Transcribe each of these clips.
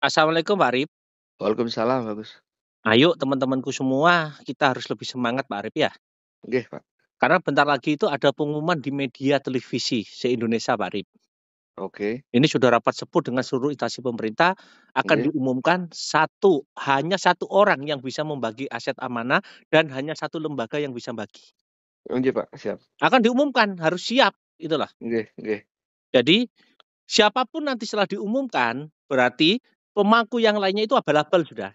Assalamualaikum Pak Arif. Waalaikumsalam, bagus. Ayo teman-temanku semua, kita harus lebih semangat Pak Arif ya. Nggih, Pak. Karena bentar lagi itu ada pengumuman di media televisi se-Indonesia Pak Arif. Oke, Ini sudah rapat sebut dengan seluruh instansi pemerintah, akan nggih. diumumkan hanya satu orang yang bisa membagi aset amanah dan hanya satu lembaga yang bisa bagi. Nggih, Pak, siap. Akan diumumkan, harus siap, itulah. Nggih nggih. Jadi siapapun nanti setelah diumumkan, berarti pemangku yang lainnya itu abal-abal sudah.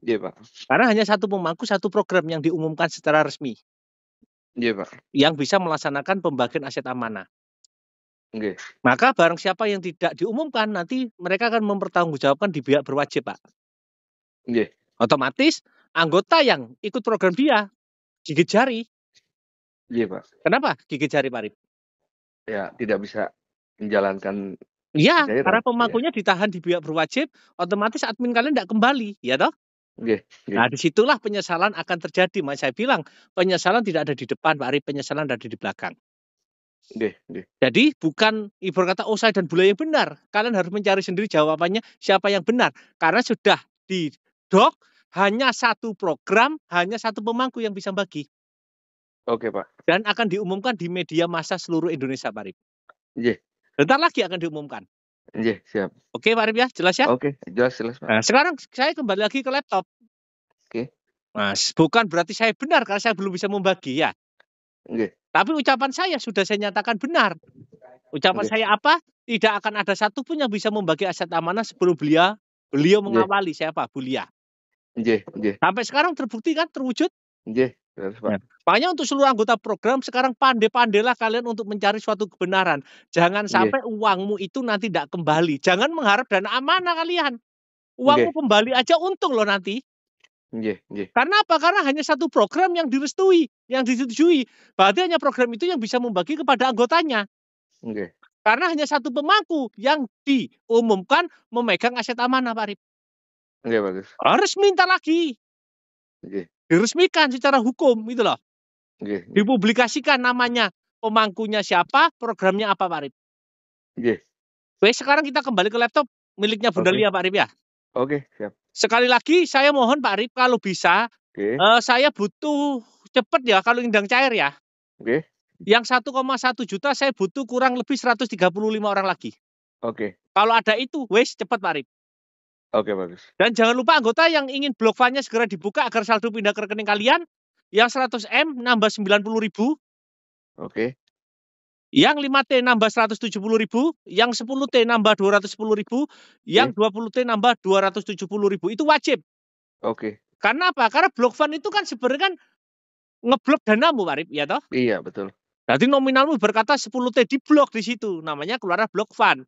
Nggih, Pak. Karena hanya satu pemangku, satu program yang diumumkan secara resmi. Nggih, Pak. Yang bisa melaksanakan pembagian aset amanah. Nggih. Maka barang siapa yang tidak diumumkan, nanti mereka akan mempertanggungjawabkan di pihak berwajib, Pak. Nggih. Otomatis anggota yang ikut program dia gigit jari. Nggih, Pak. Kenapa gigit jari, Pak Arif? Ya, tidak bisa menjalankan Iya, pencairan, karena ya. pemangkunya ditahan di pihak berwajib, otomatis admin kalian tidak kembali, ya toh? Nggih nggih. Nah, disitulah penyesalan akan terjadi. Mas saya bilang, penyesalan tidak ada di depan, Pak Arif, penyesalan ada di belakang. Nggih nggih. Jadi bukan ibarat kata saya dan bule yang benar. Kalian harus mencari sendiri jawabannya siapa yang benar. Karena sudah di dok hanya satu program, hanya satu pemangku yang bisa bagi. Oke, Pak. Dan akan diumumkan di media massa seluruh Indonesia, Pak Arif. Nggih. Bentar lagi akan diumumkan. Nggih, siap. Oke, Pak Arif ya, jelas ya? Oke, jelas jelas, Pak. Nah, sekarang saya kembali lagi ke laptop. Oke. Mas, bukan berarti saya benar karena saya belum bisa membagi ya. Nggih. Tapi ucapan saya sudah saya nyatakan benar. Ucapan Nggih. saya apa? Tidak akan ada satupun yang bisa membagi aset amanah sebelum beliau Nggih. mengawali siapa? Bulia. Nggih nggih. Sampai sekarang terbukti kan, terwujud. Nggih, terus, Pak. Nah, makanya untuk seluruh anggota program sekarang pandai-pandailah kalian untuk mencari suatu kebenaran. Jangan Nggih. sampai uangmu itu nanti tidak kembali. Jangan mengharap dana amanah kalian. Uangmu Nggih. kembali aja untung loh nanti. Nggih nggih. Karena apa? Karena hanya satu program yang direstui, yang disetujui. Berarti hanya program itu yang bisa membagi kepada anggotanya. Nggih. Karena hanya satu pemangku yang diumumkan memegang aset amanah, Pak Arif. Nggih, bagus. Harus minta lagi. Nggih. Diresmikan secara hukum, gitu loh. Nggih nggih. Dipublikasikan namanya, pemangkunya siapa, programnya apa, Pak Arif. Nggih. Baik, sekarang kita kembali ke laptop miliknya Bunda Oke. Lia, Pak Arif ya. Oke, siap. Sekali lagi saya mohon Pak Arif kalau bisa, Oke. saya butuh cepet ya kalau indang cair ya. Oke. Yang 1,1 juta saya butuh kurang lebih 135 orang lagi. Oke. Kalau ada itu, wes cepet Pak Arif. Oke, bagus. Dan jangan lupa anggota yang ingin blok fund-nya segera dibuka agar saldo pindah ke rekening kalian. Yang 100M nambah 90.000. Oke. Yang 5T nambah 170.000, yang 10T nambah 210.000, yang Oke. 20T nambah 270.000. Itu wajib. Oke. Karena apa? Karena blok fund itu kan sebenarnya kan ngeblok danamu, Pak Arif, ya toh? Iya, betul. Jadi nominalmu berkata 10T diblok di situ, namanya keluar blok fund.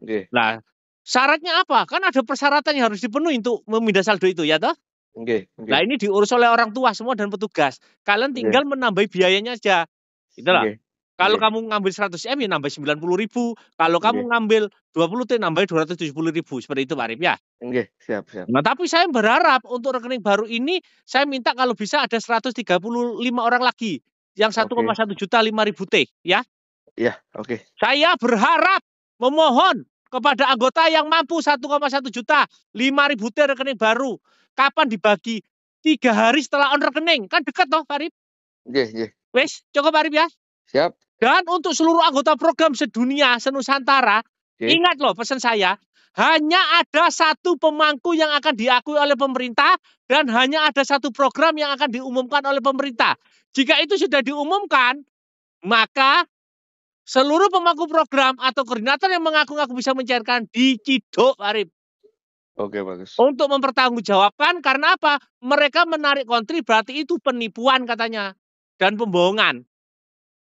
Nggih. Nah, syaratnya apa? Kan ada persyaratan yang harus dipenuhi untuk memindah saldo itu, ya toh? Nggih Nah, nggih. ini diurus oleh orang tua semua dan petugas. Kalian Nggih. tinggal menambah biayanya aja. Itulah. Nggih. Kalau Nggih. kamu ngambil 100M ya nambah 90.000. Kalau Nggih. kamu ngambil 20T nambah 270.000. Seperti itu Pak Arif ya. Nggih, siap siap. Nah, tapi saya berharap untuk rekening baru ini saya minta kalau bisa ada 135 orang lagi. Yang Oke. 1,1 juta 5.000 T ya. Iya, oke. Saya berharap memohon kepada anggota yang mampu 1,1 juta 5.000 T rekening baru. Kapan dibagi? 3 hari setelah on rekening. Kan dekat toh Pak Arif. Nggih nggih. Wes, cukup Pak Arif ya. Siap. Dan untuk seluruh anggota program sedunia, senusantara, Oke. ingat loh pesan saya, hanya ada satu pemangku yang akan diakui oleh pemerintah dan hanya ada satu program yang akan diumumkan oleh pemerintah. Jika itu sudah diumumkan, maka seluruh pemangku program atau koordinator yang mengaku-ngaku bisa mencairkan diciduk, Arif. Oke, bagus. Untuk mempertanggungjawabkan karena apa? Mereka menarik kontri berarti itu penipuan katanya dan pembohongan.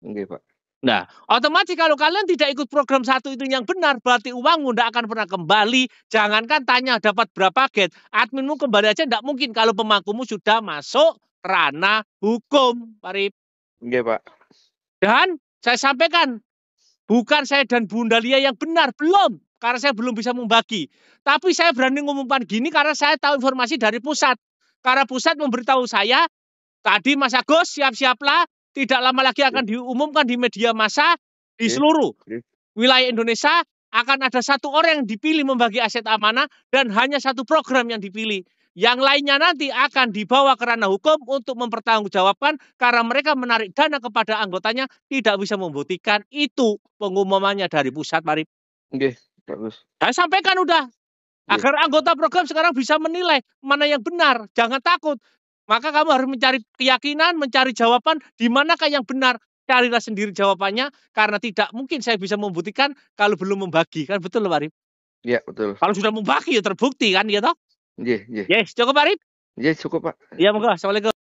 Nggih, Pak. Nah, otomatis kalau kalian tidak ikut program satu itu yang benar, berarti uangmu tidak akan pernah kembali. Jangankan tanya dapat berapa get, adminmu kembali aja tidak mungkin kalau pemangkumu sudah masuk ranah hukum, Pak Rip. Nggih, Pak. Dan saya sampaikan, bukan saya dan Bunda Lia yang benar, belum. Karena saya belum bisa membagi. Tapi saya berani ngumumkan gini karena saya tahu informasi dari pusat. Karena pusat memberitahu saya, tadi Mas Agus siap-siaplah, tidak lama lagi akan diumumkan di media massa di seluruh wilayah Indonesia akan ada satu orang yang dipilih membagi aset amanah dan hanya satu program yang dipilih. Yang lainnya nanti akan dibawa ke ranah hukum untuk mempertanggungjawabkan karena mereka menarik dana kepada anggotanya tidak bisa membuktikan. Itu pengumumannya dari pusat, Pak Arif. Nggih, bagus. Saya sampaikan udah. Agar anggota program sekarang bisa menilai mana yang benar. Jangan takut. Maka kamu harus mencari keyakinan, mencari jawaban di manakah yang benar. Carilah sendiri jawabannya karena tidak mungkin saya bisa membuktikan kalau belum membagi. Kan betul Pak Arif? Iya, betul. Kalau sudah membagi ya terbukti kan ya toh? Nggih, nggih. Yes, cukup Pak Arif? Nggih, cukup, Pak. Iya, monggo. Assalamualaikum.